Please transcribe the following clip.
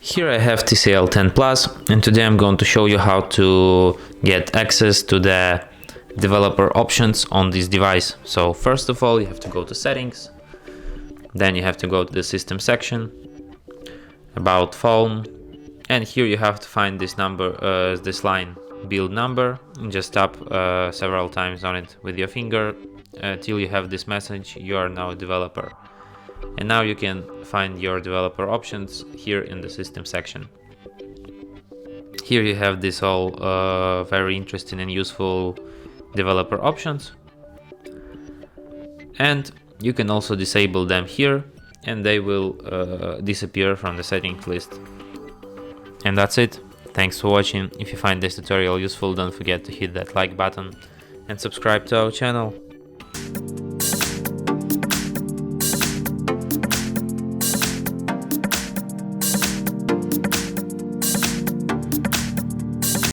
Here I have TCL 10 Plus, and today I'm going to show you how to get access to the developer options on this device. So first of all, you have to go to settings, then you have to go to the system section, about phone, and here you have to find this number, this line, build number, and just tap several times on it with your finger till you have this message, you are now a developer. And now you can find your developer options here in the system section. Here you have this all very interesting and useful developer options, and you can also disable them here and they will disappear from the settings list. And that's it. Thanks for watching. If you find this tutorial useful, don't forget to hit that like button and subscribe to our channel.